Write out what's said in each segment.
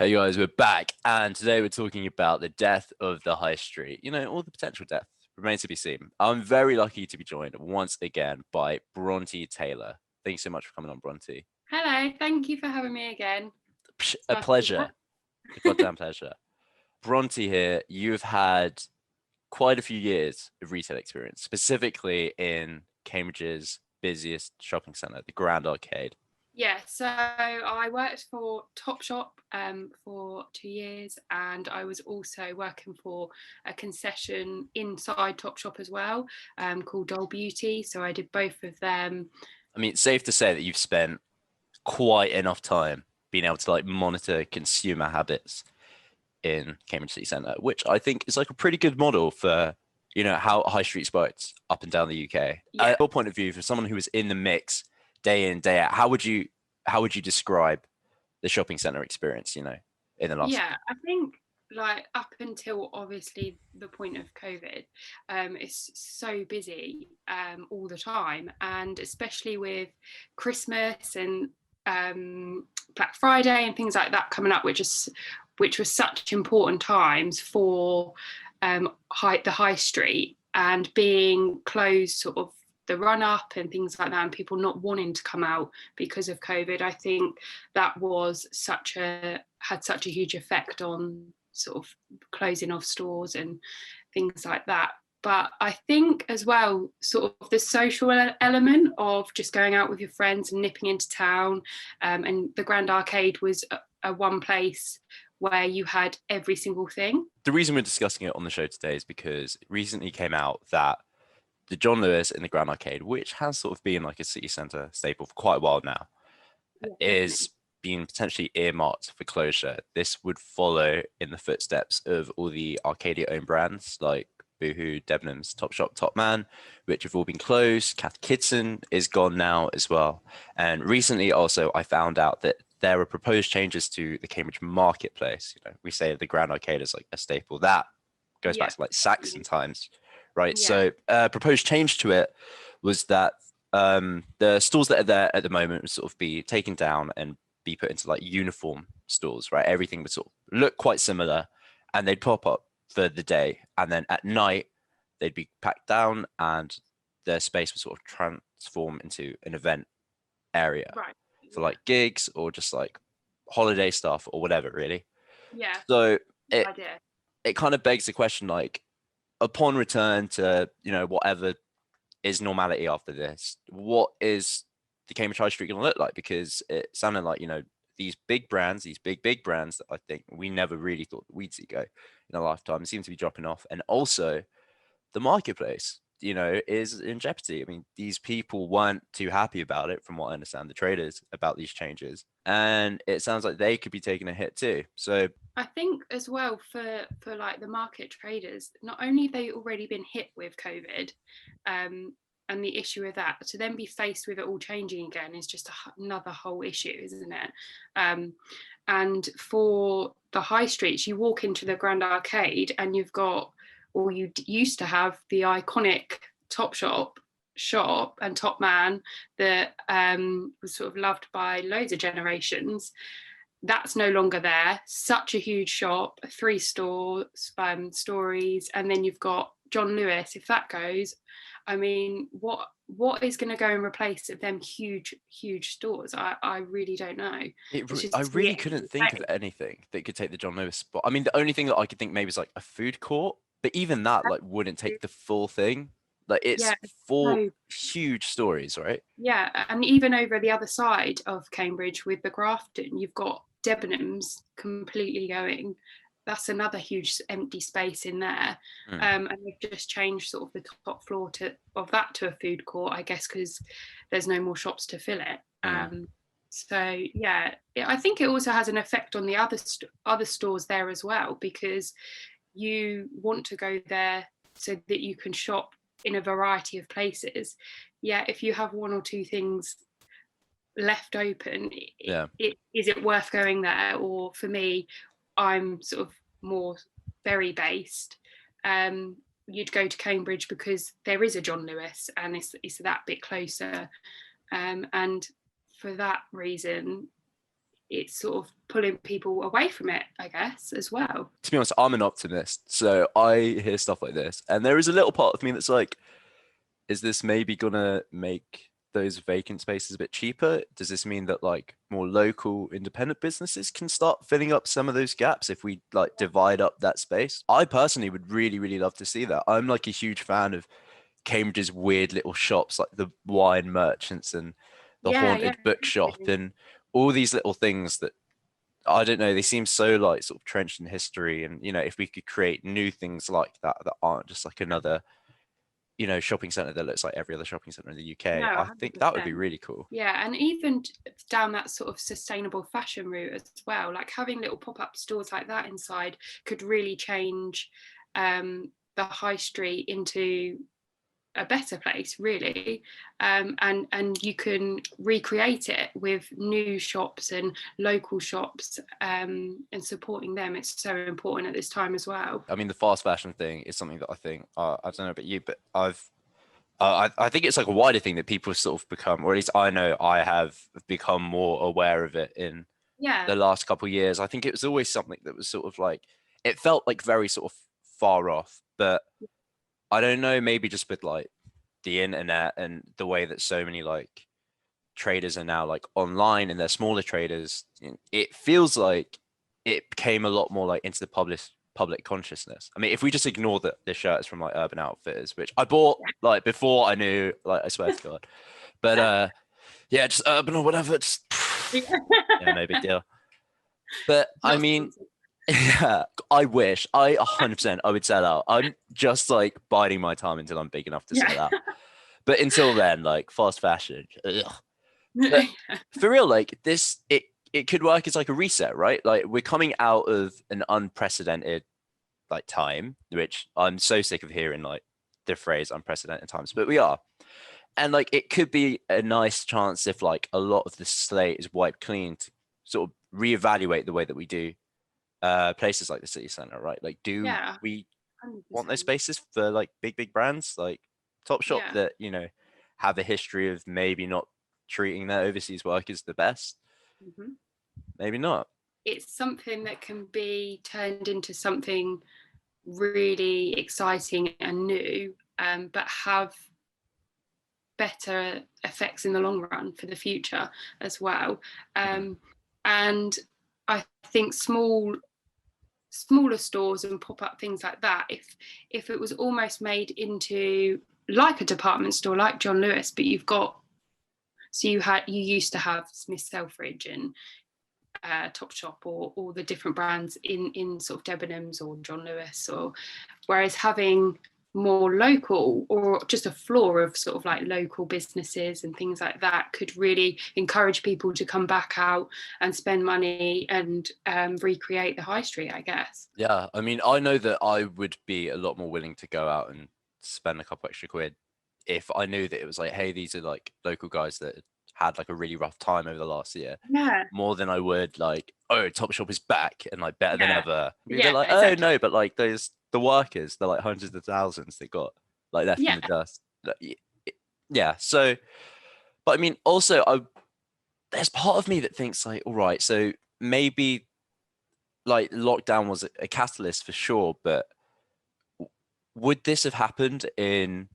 Hey guys, we're back, and today we're talking about the death of the high street. All the potential death remains to be seen. I'm very lucky to be joined once again by Bronte Taylor. Thanks so much for coming on, Bronte. Hello, thank you for having me again. It's A nice to be pleasure, back. a goddamn pleasure. Bronte here, you've had quite a few years of retail experience, specifically in Cambridge's busiest shopping centre, the Grand Arcade. Yeah, so I worked for Topshop for 2 years, and I was also working for a concession inside Topshop as well, called Doll Beauty. So I did both of them. I mean, it's safe to say that you've spent quite enough time being able to monitor consumer habits in Cambridge City Centre, which I think is like a pretty good model for, how high street sports up and down the UK. Yeah, Your point of view, for someone who was in the mix day in, day out, how would you describe the shopping centre experience, in the last. yeah, I think like up until obviously the point of COVID, it's so busy all the time, and especially with Christmas and Black Friday and things like that coming up, which was such important times for the high street, and being closed sort of the run up and things like that, and people not wanting to come out because of COVID. I think that was had such a huge effect on sort of closing of stores and things like that. But I think as well, sort of the social element of just going out with your friends and nipping into town, and the Grand Arcade was a one place where you had every single thing. The reason we're discussing it on the show today is because it recently came out that the John Lewis in the Grand Arcade, which has sort of been like a city centre staple for quite a while now, Yeah, is definitely. being potentially earmarked for closure. This would follow in the footsteps of all the Arcadia owned brands like Boohoo, Debenhams, Topshop, Topman, which have all been closed. Kath Kidston is gone now as well. And recently also I found out that there are proposed changes to the Cambridge marketplace. We say the Grand Arcade is like a staple. That goes back Yeah, to like Saxon definitely. times, right? Yeah, So proposed change to it was that the stores that are there at the moment would sort of be taken down and be put into like uniform stores, right? Everything would sort of look quite similar, and they'd pop up for the day, and then at night they'd be packed down, and their space would sort of transform into an event area right. for Yeah, like gigs or just like holiday stuff or whatever, really. yeah, So it idea. it kind of begs the question, like, upon return to whatever is normality after this, what is the Cambridge High Street going to look like? Because it sounded like, these big brands, these big brands that I think we never really thought we'd see go in a lifetime seem to be dropping off. And also the marketplace, is in jeopardy. I mean, these people weren't too happy about it, from what I understand, the traders, about these changes. And it sounds like they could be taking a hit too. So, I think as well for like the market traders, not only have they already been hit with COVID, um, and the issue with that, to then be faced with it all changing again is just another whole issue, isn't it? Um, and for the high streets, you walk into the Grand Arcade and you've got, or you used to have the iconic Topshop shop and Top Man that was sort of loved by loads of generations. That's no longer there. Such a huge shop, three stores, stories, and then you've got John Lewis. If that goes, I mean, what is going to go in replace of them huge stores? I really don't know. It's I just really yeah, couldn't think of anything that could take the John Lewis spot. I mean, the only thing that I could think maybe is like a food court, but even that like wouldn't take the full thing. Like yeah, it's four no, huge stories, right? yeah, and even over the other side of Cambridge with the Grafton, you've got Debenhams completely going. That's another huge empty space in there, Hmm. and they've just changed sort of the top floor of that to a food court, I guess, because there's no more shops to fill it. Hmm. So yeah, I think it also has an effect on the other stores there as well, because you want to go there so that you can shop in a variety of places. Yeah, if you have one or two things left open, Yeah. is it worth going there? Or for me, I'm sort of more Bury based. Um, you'd go to Cambridge because there is a John Lewis and it's that bit closer. And for that reason, it's sort of pulling people away from it, I guess, as well. To be honest, I'm an optimist, so I hear stuff like this, and there is a little part of me that's like, is this maybe gonna make those vacant spaces a bit cheaper? Does this mean that like more local independent businesses can start filling up some of those gaps if we like divide up that space? I personally would really, really love to see that. I'm like a huge fan of Cambridge's weird little shops like the wine merchants and the Yeah, yeah, haunted bookshop and all these little things that I don't know, they seem so like sort of trenched in history. And you know, if we could create new things like that that aren't just like another, you know, shopping center that looks like every other shopping center in the no, UK, I think that would be 100%. really cool. Yeah, and even down that sort of sustainable fashion route as well, like having little pop-up stores like that inside could really change the high street into a better place, really. And you can recreate it with new shops and local shops, and supporting them. It's so important at this time as well. I mean, the fast fashion thing is something that I think, I don't know about you, but I think it's like a wider thing that people have sort of become, or at least I know I have become more aware of it in Yeah, the last couple of years. I think it was always something that was sort of like, it felt like very sort of far off, but I don't know, maybe just with like the internet and the way that so many like traders are now like online and they're smaller traders, it feels like it became a lot more like into the public consciousness. I mean, if we just ignore that this shirt is from like Urban Outfitters, which I bought like before I knew, like I swear to God, but yeah, just Urban or whatever, just yeah, no big deal. But I not mean, sponsored. yeah, I wish I 100% I would sell out. I'm just like biding my time until I'm big enough to Yeah. sell out. But until then, like fast fashion. Ugh. But for real, like this, it could work as like a reset, right? Like we're coming out of an unprecedented like time, which I'm so sick of hearing like the phrase unprecedented times, but we are. And like it could be a nice chance if like a lot of the slate is wiped clean to sort of reevaluate the way that we do places like the city center, right? Like do Yeah, we want those 100%. spaces for like big brands like Topshop Yeah. that, you know, have a history of maybe not treating their overseas workers the best? Mhm. Maybe not. It's something that can be turned into something really exciting and new, but have better effects in the long run for the future as well. Mhm. And I think smaller stores and pop-up things like that, if it was almost made into like a department store like John Lewis, but you've got, so you used to have Smith Selfridge and Topshop, or the different brands in sort of Debenhams or John Lewis, or whereas having more local or just a floor of sort of like local businesses and things like that could really encourage people to come back out and spend money and recreate the high street, I guess. Yeah, I mean, I know that I would be a lot more willing to go out and spend a couple extra quid if I knew that it was like, hey, these are like local guys that had like a really rough time over the last year, Yeah, more than I would like, oh, Topshop is back and like better than yeah, ever. Be a bit yeah, like, oh exactly. no, but like those the workers, they're like hundreds of thousands they got like left in Yeah, the dust. Yeah. So, but I mean, also, there's part of me that thinks like, all right, so maybe like lockdown was a catalyst for sure, but would this have happened in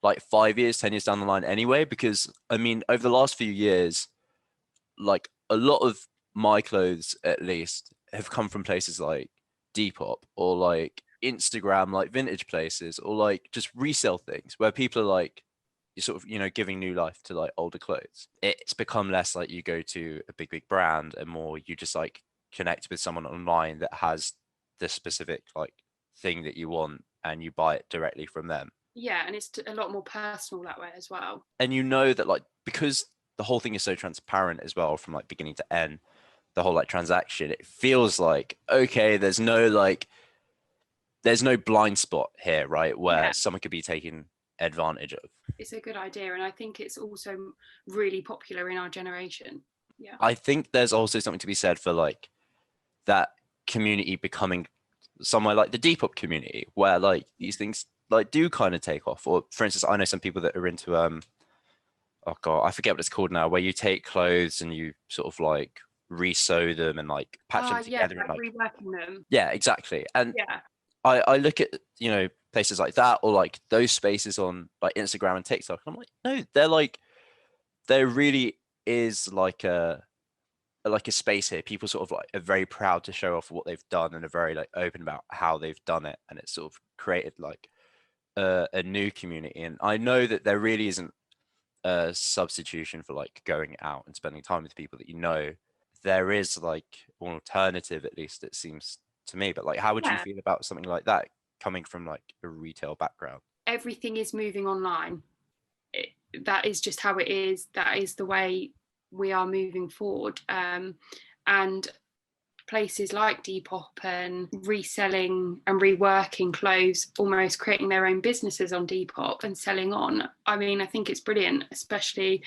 like 5 years, 10 years down the line anyway? Because I mean, over the last few years, like a lot of my clothes at least have come from places like Depop or like Instagram, like vintage places, or like just resell things where people are like, you sort of, you know, giving new life to like older clothes. It's become less like you go to a big brand and more you just like connect with someone online that has the specific like thing that you want and you buy it directly from them. yeah, and it's a lot more personal that way as well. And you know that like because the whole thing is so transparent as well from like beginning to end, the whole like transaction, it feels like okay, there's no blind spot here, right, where Yeah, someone could be taken advantage of. it's a good idea, and I think it's also really popular in our generation. Yeah. I think there's also something to be said for like that community becoming somewhere like the Depop community where like these things like do kind of take off. Or for instance, I know some people that are into oh god, I forget what it's called now, where you take clothes and you sort of like re-sew them and like patch them Yeah, together and like like, reworking them. yeah, exactly. And Yeah, I look at, places like that, or like those spaces on like Instagram and TikTok, and I'm like, no, there really is like a space here. People sort of like are very proud to show off what they've done and are very like open about how they've done it, and it's sort of created like a new community. And I know that there really isn't a substitution for like going out and spending time with people that you know. There is like an alternative, at least it seems to me. But like, how would you yeah. feel about something like that coming from like a retail background? Everything is moving online. That is just how it is. That is the way we are moving forward. And places like Depop and reselling and reworking clothes, almost creating their own businesses on Depop and selling on. I mean, I think it's brilliant, especially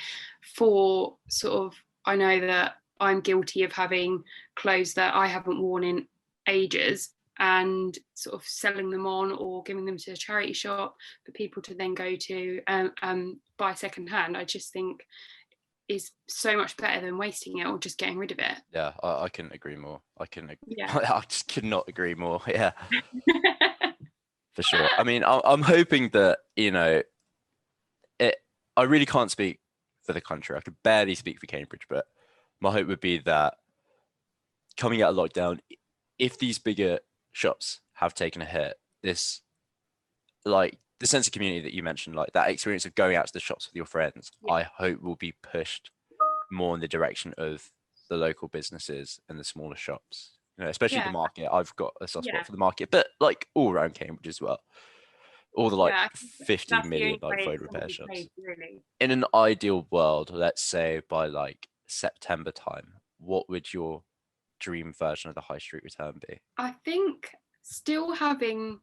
for sort of, I know that I'm guilty of having clothes that I haven't worn in ages and sort of selling them on or giving them to a charity shop for people to then go to buy secondhand. I just think is so much better than wasting it or just getting rid of it. Yeah, I couldn't agree more. Yeah. I just could not agree more. Yeah, for sure. I mean, I'm hoping that, it, I really can't speak for the country. I could barely speak for Cambridge, but my hope would be that coming out of lockdown, if these bigger shops have taken a hit, this, like the sense of community that you mentioned, like that experience of going out to the shops with your friends, Yeah. I hope will be pushed more in the direction of the local businesses and the smaller shops. Especially the Yeah. market. I've got a soft Yeah. spot for the market, but like all around Cambridge as well. All the like Yeah. I think 50 that's the million only like way phone it's going to repair be shops. saved, really. In an ideal world, let's say by like September time, what would your dream version of the high street return be? I think still having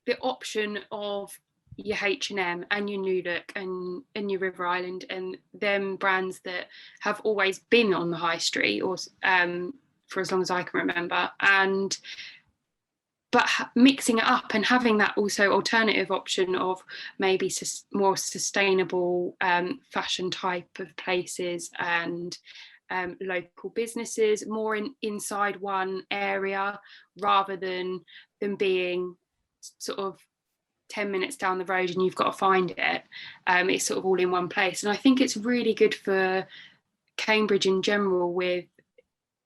the option of your H&M and your New Look and your River Island and them brands that have always been on the high street or for as long as I can remember, and but mixing it up and having that also alternative option of maybe more sustainable fashion type of places and local businesses more inside one area rather than them being sort of 10 minutes down the road and you've got to find it. It's sort of all in one place. And I think it's really good for Cambridge in general with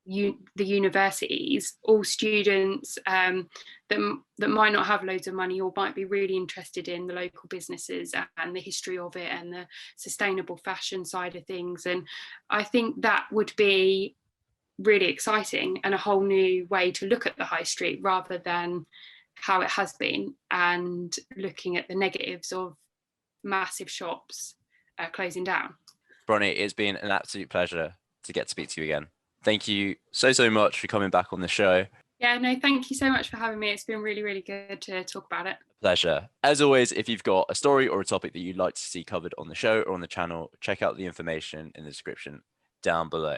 the universities, all students that might not have loads of money or might be really interested in the local businesses and the history of it and the sustainable fashion side of things. And I think that would be really exciting and a whole new way to look at the high street rather than how it has been and looking at the negatives of massive shops closing down. Bronnie, it's been an absolute pleasure to get to speak to you again. Thank you so much for coming back on the show. Yeah, no, thank you so much for having me. It's been really, really good to talk about it. Pleasure. As always, if you've got a story or a topic that you'd like to see covered on the show or on the channel, check out the information in the description down below.